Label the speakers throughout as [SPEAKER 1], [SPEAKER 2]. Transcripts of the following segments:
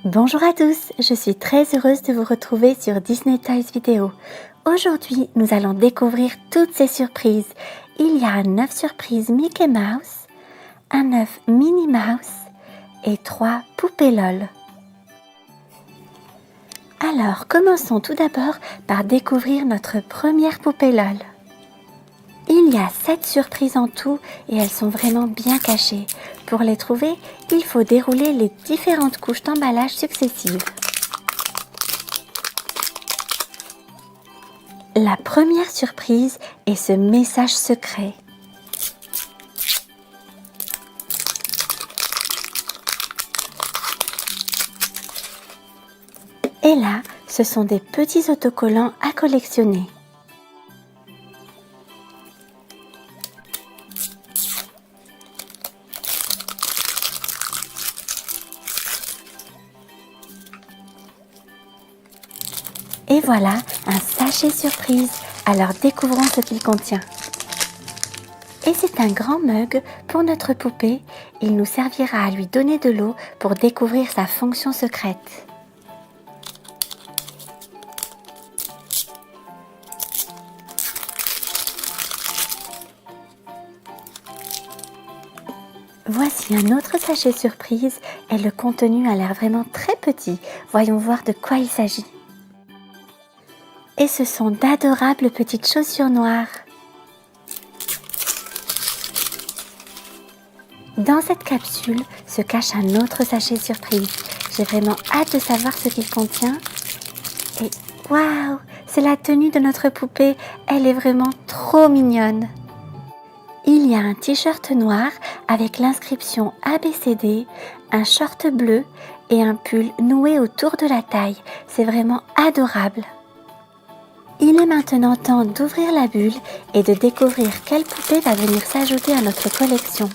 [SPEAKER 1] Bonjour à tous, je suis très heureuse de vous retrouver sur Disney Toys Vidéo. Aujourd'hui, nous allons découvrir toutes ces surprises. Il y a un œuf surprise Mickey Mouse, un œuf Minnie Mouse et 3 poupées LOL. Alors, commençons tout d'abord par découvrir notre première poupée LOL. Il y a 7 surprises en tout et elles sont vraiment bien cachées. Pour les trouver, il faut dérouler les différentes couches d'emballage successives. La première surprise est ce message secret. Et là, ce sont des petits autocollants à collectionner. Et voilà, un sachet surprise. Alors découvrons ce qu'il contient. Et c'est un grand mug pour notre poupée. Il nous servira à lui donner de l'eau pour découvrir sa fonction secrète. Voici un autre sachet surprise et le contenu a l'air vraiment très petit. Voyons voir de quoi il s'agit. Et ce sont d'adorables petites chaussures noires. Dans cette capsule se cache un autre sachet surprise. J'ai vraiment hâte de savoir ce qu'il contient. Et waouh, c'est la tenue de notre poupée. Elle est vraiment trop mignonne. Il y a un t-shirt noir avec l'inscription ABCD, un short bleu et un pull noué autour de la taille. C'est vraiment adorable. Il est maintenant temps d'ouvrir la bulle et de découvrir quelle poupée va venir s'ajouter à notre collection.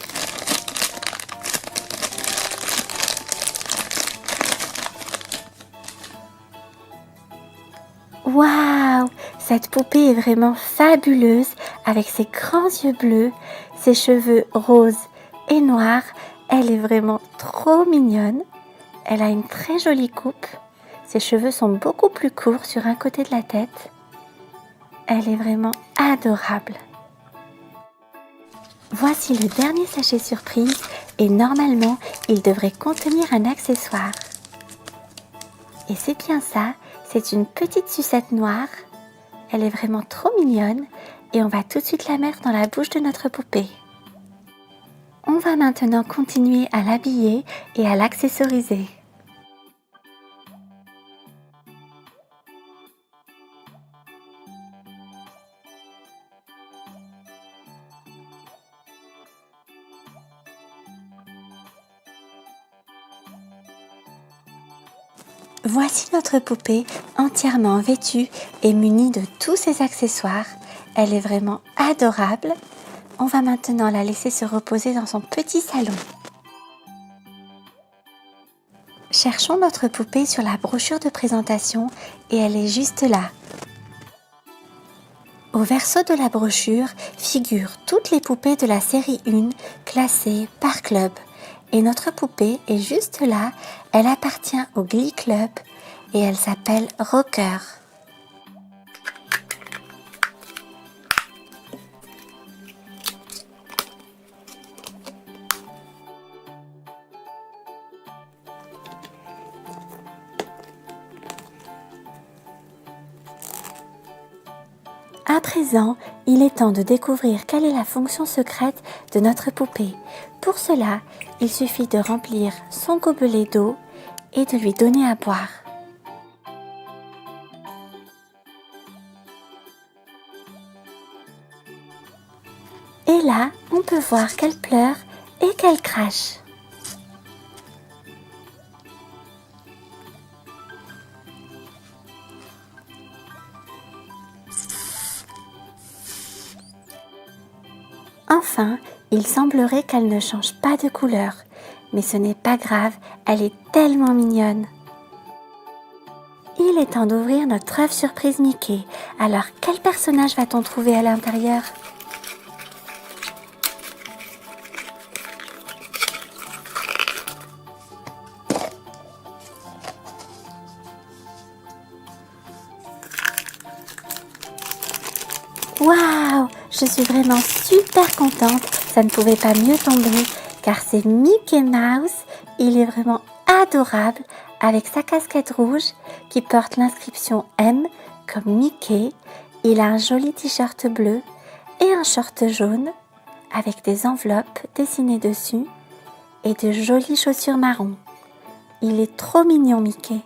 [SPEAKER 1] Waouh! Cette poupée est vraiment fabuleuse avec ses grands yeux bleus, ses cheveux roses et noirs. Elle est vraiment trop mignonne. Elle a une très jolie coupe. Ses cheveux sont beaucoup plus courts sur un côté de la tête. Elle est vraiment adorable. Voici le dernier sachet surprise et normalement, il devrait contenir un accessoire. Et c'est bien ça, c'est une petite sucette noire. Elle est vraiment trop mignonne et on va tout de suite la mettre dans la bouche de notre poupée. On va maintenant continuer à l'habiller et à l'accessoriser. Voici notre poupée entièrement vêtue et munie de tous ses accessoires. Elle est vraiment adorable. On va maintenant la laisser se reposer dans son petit salon. Cherchons notre poupée sur la brochure de présentation et elle est juste là. Au verso de la brochure figurent toutes les poupées de la série 1 classées par club. Et notre poupée est juste là, elle appartient au Glee Club et elle s'appelle Rocker. À présent, il est temps de découvrir quelle est la fonction secrète de notre poupée. Pour cela, il suffit de remplir son gobelet d'eau et de lui donner à boire. Et là, on peut voir qu'elle pleure et qu'elle crache. Enfin, il semblerait qu'elle ne change pas de couleur. Mais ce n'est pas grave, elle est tellement mignonne. Il est temps d'ouvrir notre œuf surprise Mickey. Alors, quel personnage va-t-on trouver à l'intérieur ? Je suis vraiment super contente, ça ne pouvait pas mieux tomber car c'est Mickey Mouse, il est vraiment adorable avec sa casquette rouge qui porte l'inscription M comme Mickey. Il a un joli t-shirt bleu et un short jaune avec des enveloppes dessinées dessus et de jolies chaussures marron. Il est trop mignon Mickey.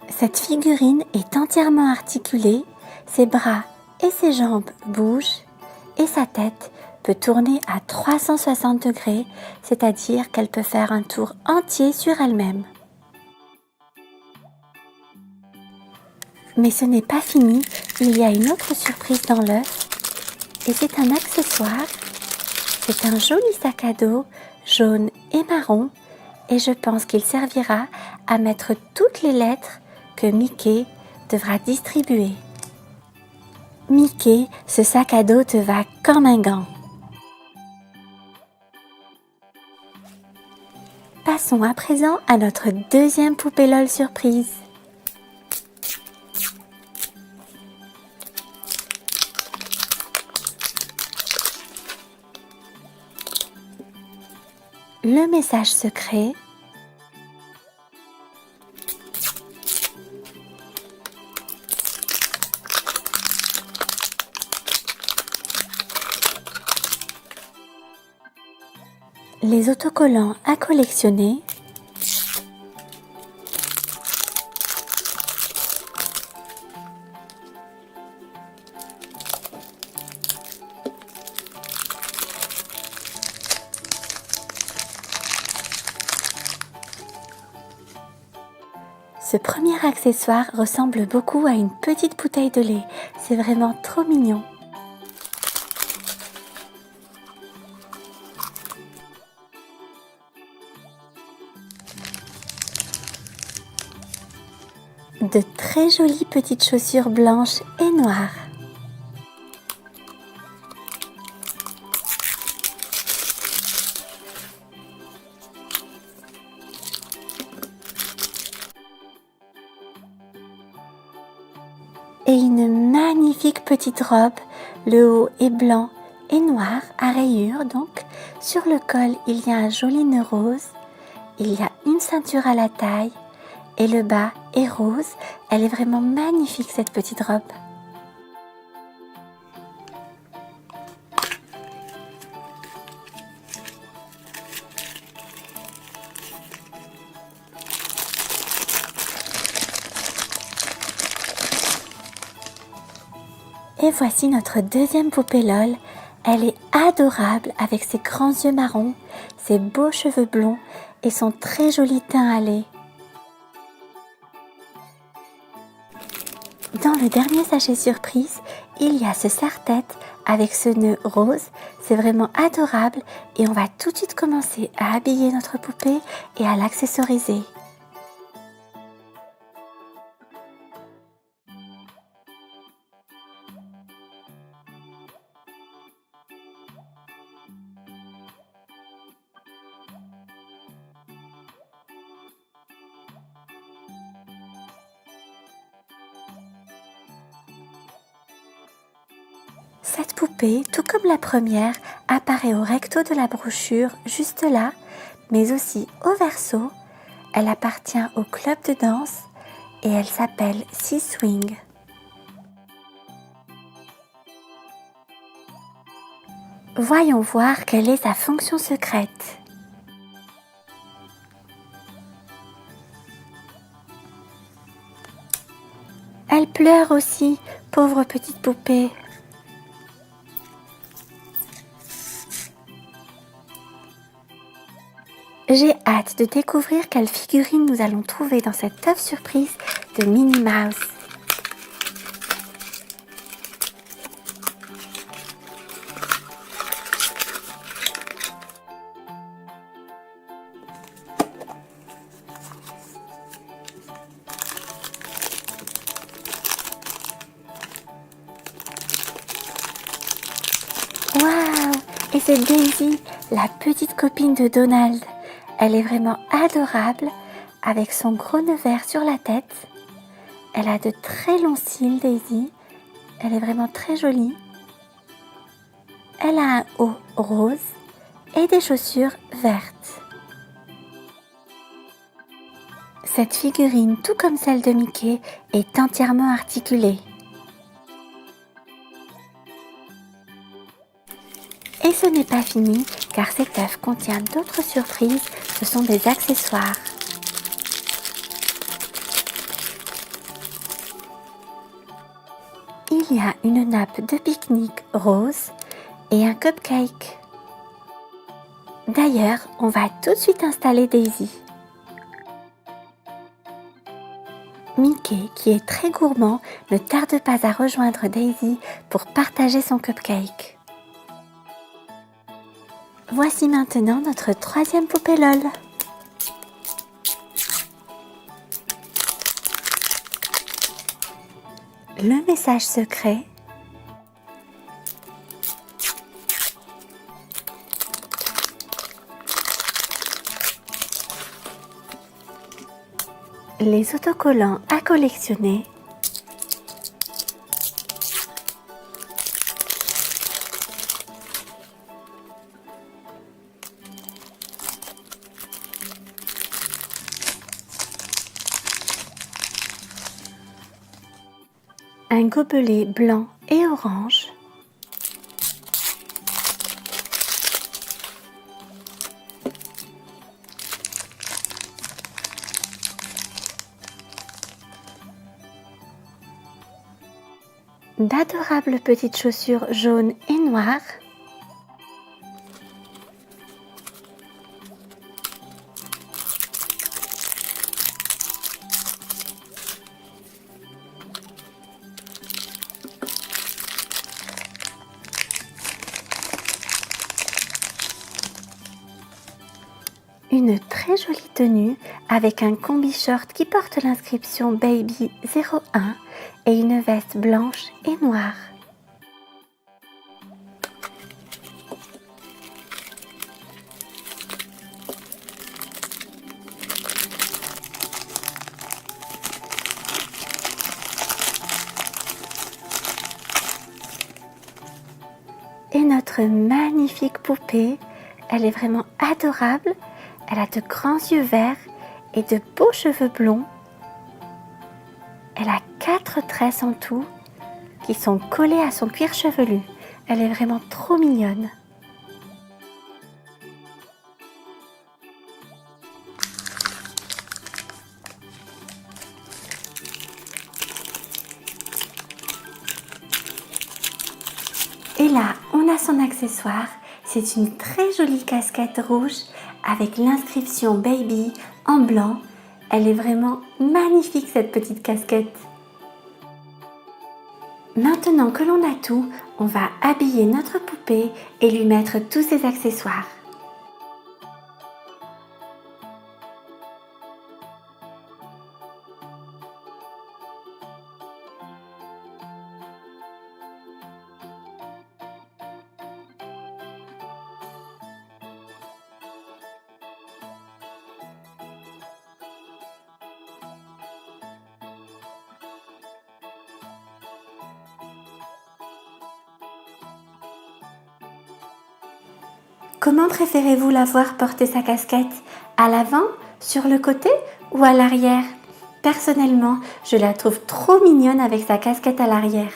[SPEAKER 1] Cette figurine est entièrement articulée, ses bras et ses jambes bougent et sa tête peut tourner à 360 degrés, c'est-à-dire qu'elle peut faire un tour entier sur elle-même. Mais ce n'est pas fini, il y a une autre surprise dans l'œuf et c'est un accessoire. C'est un joli sac à dos jaune et marron et je pense qu'il servira à mettre toutes les lettres que Mickey devra distribuer. Mickey, ce sac à dos te va comme un gant. Passons à présent à notre deuxième poupée LOL surprise. Le message secret. Les autocollants à collectionner. Ce premier accessoire ressemble beaucoup à une petite bouteille de lait. C'est vraiment trop mignon. De très jolies petites chaussures blanches et noires. Et une magnifique petite robe, le haut est blanc et noir à rayures donc. Sur le col, il y a un joli nœud rose, il y a une ceinture à la taille et le bas est rose. Elle est vraiment magnifique cette petite robe. Et voici notre deuxième poupée LOL. Elle est adorable avec ses grands yeux marrons, ses beaux cheveux blonds et son très joli teint hâlé. Dans le dernier sachet surprise, il y a ce serre-tête avec ce nœud rose. C'est vraiment adorable et on va tout de suite commencer à habiller notre poupée et à l'accessoriser. Cette poupée, tout comme la première, apparaît au recto de la brochure, juste là, mais aussi au verso. Elle appartient au club de danse et elle s'appelle Sea Swing. Voyons voir quelle est sa fonction secrète. Elle pleure aussi, pauvre petite poupée. J'ai hâte de découvrir quelle figurine nous allons trouver dans cette œuvre surprise de Minnie Mouse. Waouh! Et c'est Daisy, la petite copine de Donald. Elle est vraiment adorable avec son gros nœud vert sur la tête. Elle a de très longs cils, Daisy. Elle est vraiment très jolie. Elle a un haut rose et des chaussures vertes. Cette figurine, tout comme celle de Mickey, est entièrement articulée. Et ce n'est pas fini, car cet œuf contient d'autres surprises, ce sont des accessoires. Il y a une nappe de pique-nique rose et un cupcake. D'ailleurs, on va tout de suite installer Daisy. Mickey, qui est très gourmand, ne tarde pas à rejoindre Daisy pour partager son cupcake. Voici maintenant notre troisième poupée LOL. Le message secret. Les autocollants à collectionner. Un gobelet blanc et orange. D'adorables petites chaussures jaunes et noires. Une très jolie tenue avec un combi short qui porte l'inscription Baby 01 et une veste blanche et noire. Et notre magnifique poupée, elle est vraiment adorable. Elle a de grands yeux verts et de beaux cheveux blonds. Elle a 4 tresses en tout qui sont collées à son cuir chevelu. Elle est vraiment trop mignonne. Et là, on a son accessoire. C'est une très jolie casquette rouge avec l'inscription Baby en blanc. Elle est vraiment magnifique cette petite casquette. Maintenant que l'on a tout, on va habiller notre poupée et lui mettre tous ses accessoires. Comment préférez-vous la voir porter sa casquette? À l'avant, sur le côté ou à l'arrière? Personnellement, je la trouve trop mignonne avec sa casquette à l'arrière.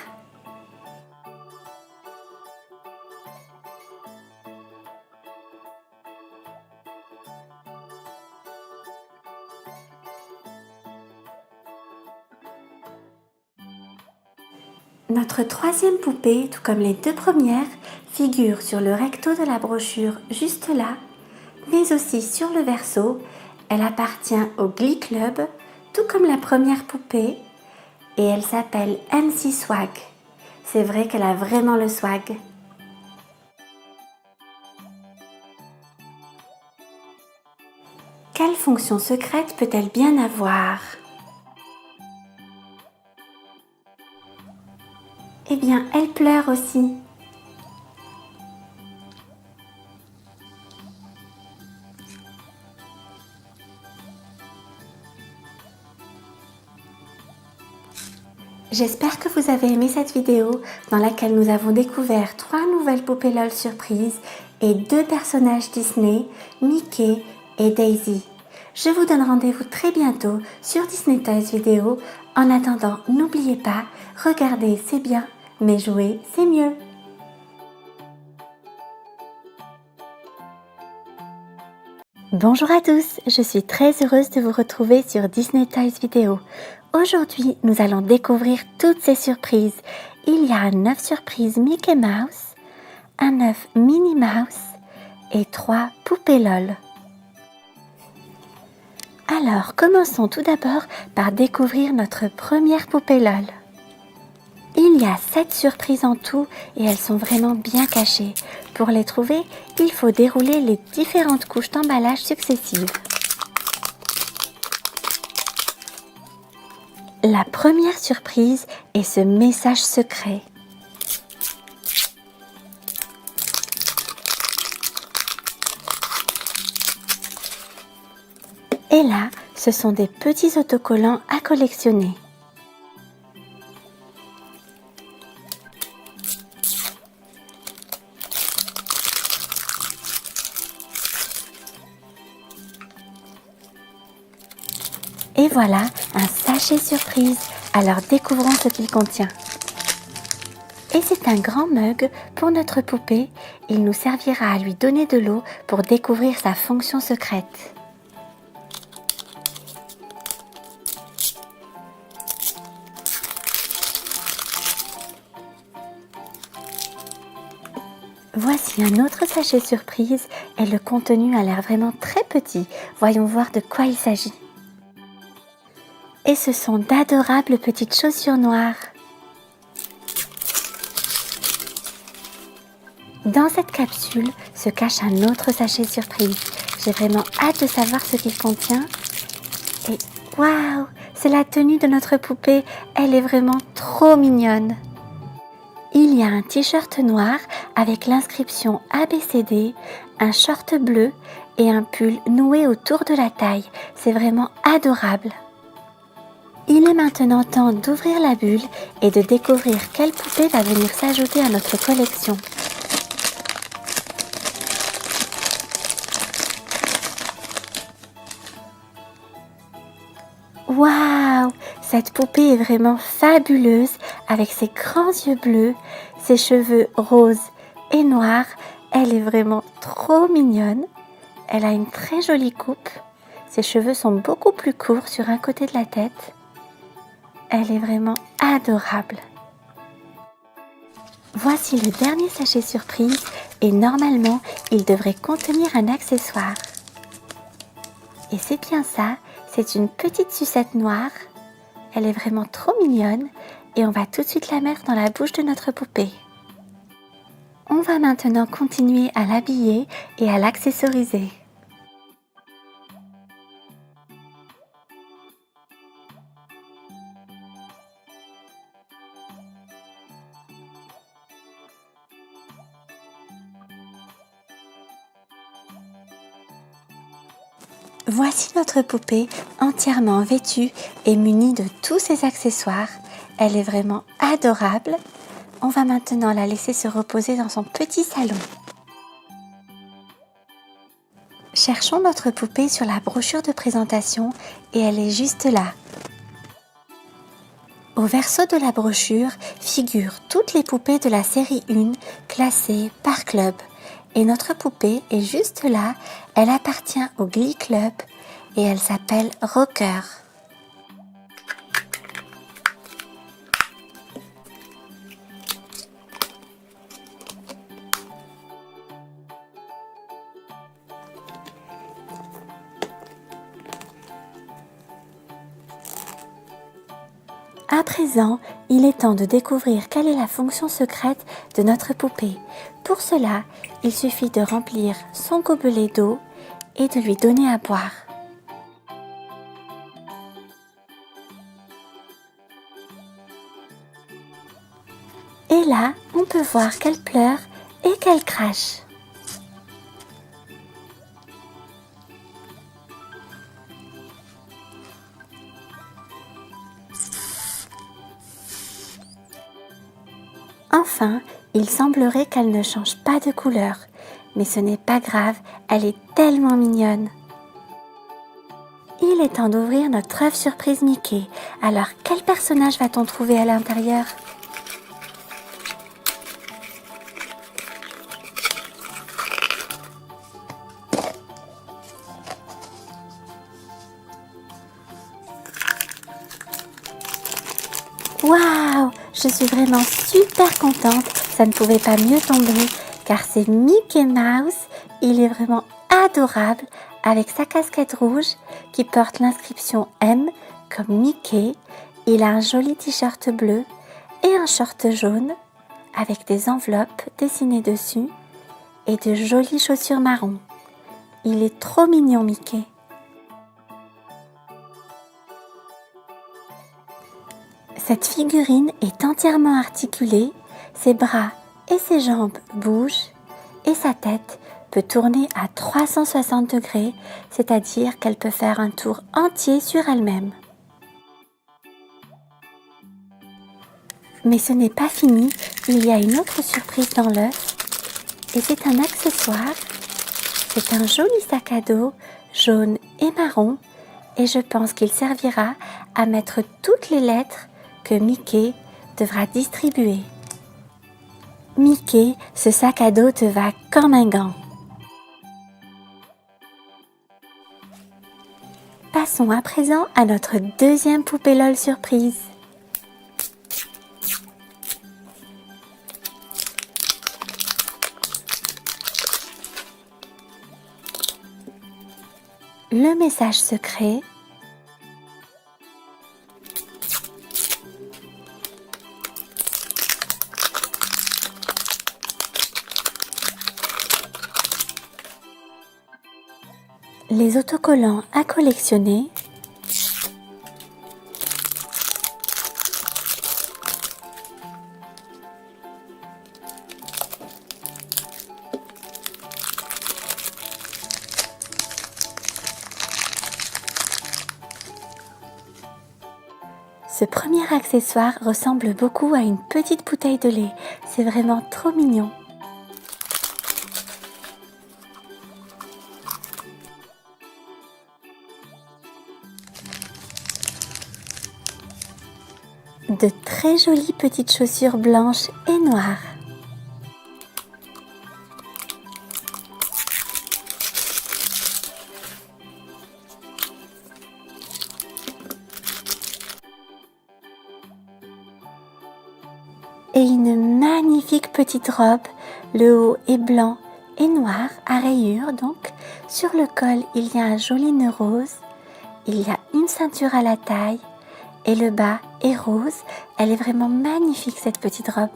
[SPEAKER 1] Notre troisième poupée, tout comme les deux premières, figure sur le recto de la brochure juste là, mais aussi sur le verso. Elle appartient au Glee Club, tout comme la première poupée, et elle s'appelle MC Swag. C'est vrai qu'elle a vraiment le swag. Quelle fonction secrète peut-elle bien avoir? Eh bien, elle pleure aussi. J'espère que vous avez aimé cette vidéo dans laquelle nous avons découvert 3 nouvelles poupées LOL surprises et 2 personnages Disney, Mickey et Daisy. Je vous donne rendez-vous très bientôt sur Disney Toys Vidéo. En attendant, n'oubliez pas, regarder c'est bien, mais jouer c'est mieux. Bonjour à tous, je suis très heureuse de vous retrouver sur Disney Toys Vidéo. Aujourd'hui, nous allons découvrir toutes ces surprises. Il y a un œuf surprise Mickey Mouse, un œuf Minnie Mouse et 3 poupées LOL. Alors, commençons tout d'abord par découvrir notre première poupée LOL. Il y a 7 surprises en tout et elles sont vraiment bien cachées. Pour les trouver, il faut dérouler les différentes couches d'emballage successives. La première surprise est ce message secret. Et là, ce sont des petits autocollants à collectionner. Et voilà un sachet surprise, alors découvrons ce qu'il contient. Et c'est un grand mug pour notre poupée, il nous servira à lui donner de l'eau pour découvrir sa fonction secrète. Voici un autre sachet surprise et le contenu a l'air vraiment très petit. Voyons voir de quoi il s'agit. Et ce sont d'adorables petites chaussures noires. Dans cette capsule se cache un autre sachet surprise. J'ai vraiment hâte de savoir ce qu'il contient. Et waouh, c'est la tenue de notre poupée. Elle est vraiment trop mignonne. Il y a un t-shirt noir avec l'inscription ABCD, un short bleu et un pull noué autour de la taille. C'est vraiment adorable. Il est maintenant temps d'ouvrir la bulle et de découvrir quelle poupée va venir s'ajouter à notre collection. Waouh! Cette poupée est vraiment fabuleuse avec ses grands yeux bleus, ses cheveux roses et noirs. Elle est vraiment trop mignonne. Elle a une très jolie coupe. Ses cheveux sont beaucoup plus courts sur un côté de la tête. Elle est vraiment adorable. Voici le dernier sachet surprise et normalement, il devrait contenir un accessoire. Et c'est bien ça, c'est une petite sucette noire. Elle est vraiment trop mignonne et on va tout de suite la mettre dans la bouche de notre poupée. On va maintenant continuer à l'habiller et à l'accessoriser. Voici notre poupée entièrement vêtue et munie de tous ses accessoires. Elle est vraiment adorable. On va maintenant la laisser se reposer dans son petit salon. Cherchons notre poupée sur la brochure de présentation et elle est juste là. Au verso de la brochure figurent toutes les poupées de la série 1 classées par club. Et notre poupée est juste là, elle appartient au Glee Club et elle s'appelle Rocker. À présent, il est temps de découvrir quelle est la fonction secrète de notre poupée. Pour cela, il suffit de remplir son gobelet d'eau et de lui donner à boire. Et là, on peut voir qu'elle pleure et qu'elle crache. Enfin, il semblerait qu'elle ne change pas de couleur. Mais ce n'est pas grave, elle est tellement mignonne. Il est temps d'ouvrir notre œuf surprise Mickey. Alors, quel personnage va-t-on trouver à l'intérieur? Waouh! Je suis vraiment super contente, ça ne pouvait pas mieux tomber, car c'est Mickey Mouse, il est vraiment adorable, avec sa casquette rouge qui porte l'inscription M comme Mickey, il a un joli t-shirt bleu et un short jaune, avec des enveloppes dessinées dessus et de jolies chaussures marron. Il est trop mignon Mickey. Cette figurine est entièrement articulée, ses bras et ses jambes bougent et sa tête peut tourner à 360 degrés, c'est-à-dire qu'elle peut faire un tour entier sur elle-même. Mais ce n'est pas fini, il y a une autre surprise dans l'œuf et c'est un accessoire. C'est un joli sac à dos jaune et marron et je pense qu'il servira à mettre toutes les lettres que Mickey devra distribuer. Mickey, ce sac à dos te va comme un gant. Passons à présent à notre deuxième poupée LOL surprise. Le message secret. Les autocollants à collectionner. Ce premier accessoire ressemble beaucoup à une petite bouteille de lait. C'est vraiment trop mignon. De très jolies petites chaussures blanches et noires. Et une magnifique petite robe, le haut est blanc et noir à rayures donc. Sur le col, il y a un joli nœud rose, il y a une ceinture à la taille et le bas est rose. Elle est vraiment magnifique cette petite robe.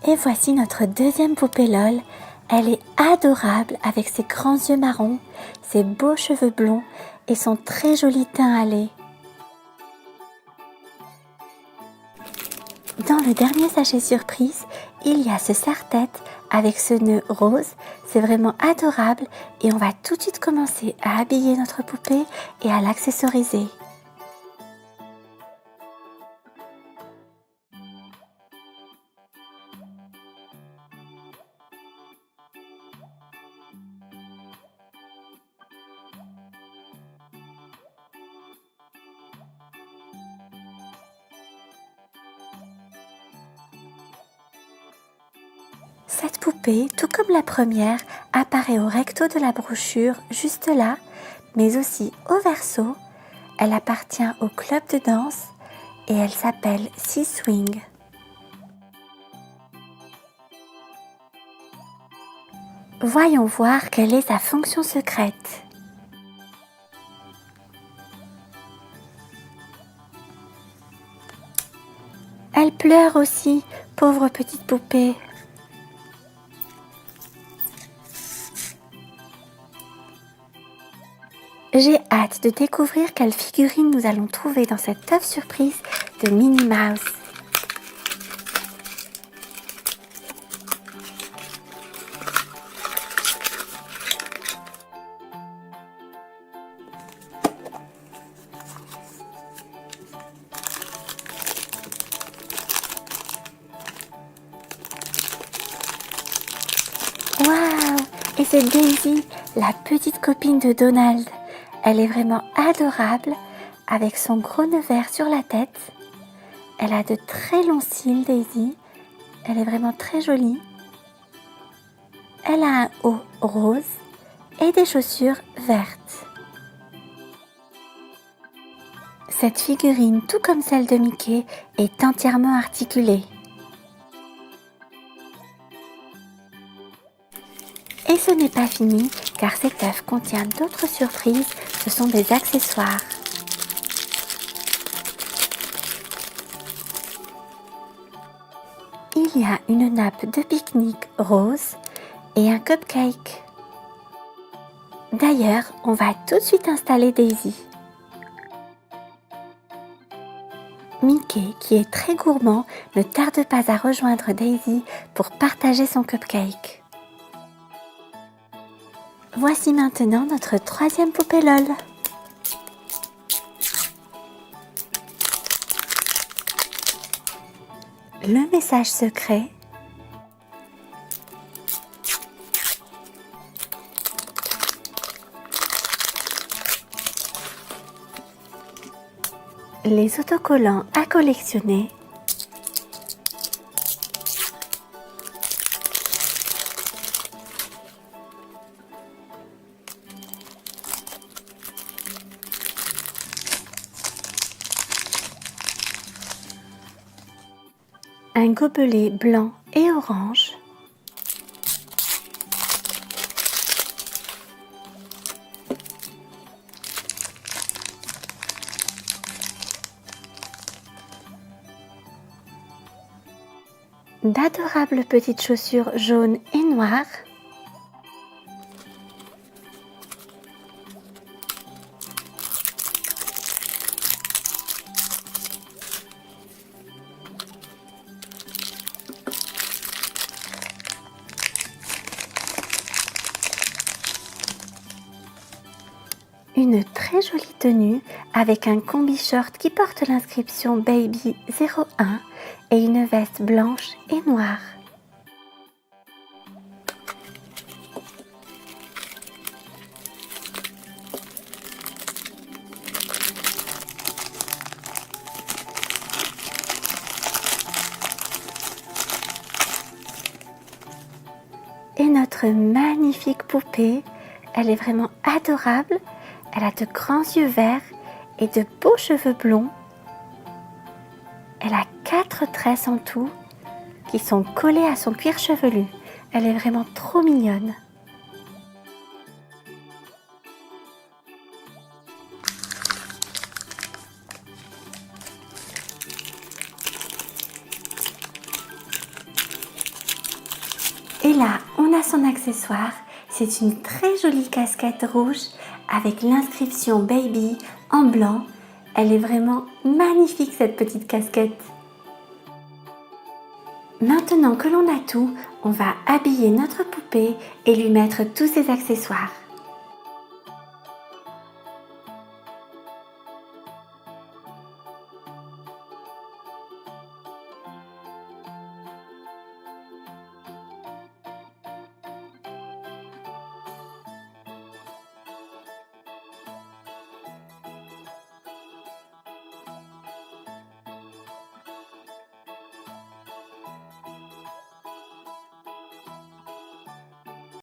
[SPEAKER 1] Et voici notre deuxième poupée LOL. Elle est adorable avec ses grands yeux marrons, ses beaux cheveux blonds et son très joli teint à lait. Dans le dernier sachet surprise, il y a ce serre-tête avec ce nœud rose. C'est vraiment adorable et on va tout de suite commencer à habiller notre poupée et à l'accessoriser. Cette poupée, tout comme la première, apparaît au recto de la brochure, juste là, mais aussi au verso. Elle appartient au club de danse et elle s'appelle Sea Swing. Voyons voir quelle est sa fonction secrète. Elle pleure aussi, pauvre petite poupée. J'ai hâte de découvrir quelle figurine nous allons trouver dans cette œuf surprise de Minnie Mouse. c'est Daisy, la petite copine de Donald. Elle est vraiment adorable, avec son gros nœud vert sur la tête. Elle a de très longs cils, Daisy. Elle est vraiment très jolie. Elle a un haut rose et des chaussures vertes. Cette figurine, tout comme celle de Mickey, est entièrement articulée. Et ce n'est pas fini, car cet œuf contient d'autres surprises, ce sont des accessoires. Il y a une nappe de pique-nique rose et un cupcake. D'ailleurs, on va tout de suite installer Daisy. Mickey, qui est très gourmand, ne tarde pas à rejoindre Daisy pour partager son cupcake. Voici maintenant notre troisième poupée LOL. Le message secret. Les autocollants à collectionner. Un gobelet blanc et orange. D'adorables petites chaussures jaunes et noires. Une très jolie tenue avec un combi short qui porte l'inscription Baby 01 et une veste blanche et noire. Et notre magnifique poupée, elle est vraiment adorable. Elle a de grands yeux verts et de beaux cheveux blonds. Elle a 4 tresses en tout qui sont collées à son cuir chevelu. Elle est vraiment trop mignonne. Et là, on a son accessoire. C'est une très jolie casquette rouge avec l'inscription Baby en blanc. Elle est vraiment magnifique cette petite casquette. Maintenant que l'on a tout, on va habiller notre poupée et lui mettre tous ses accessoires.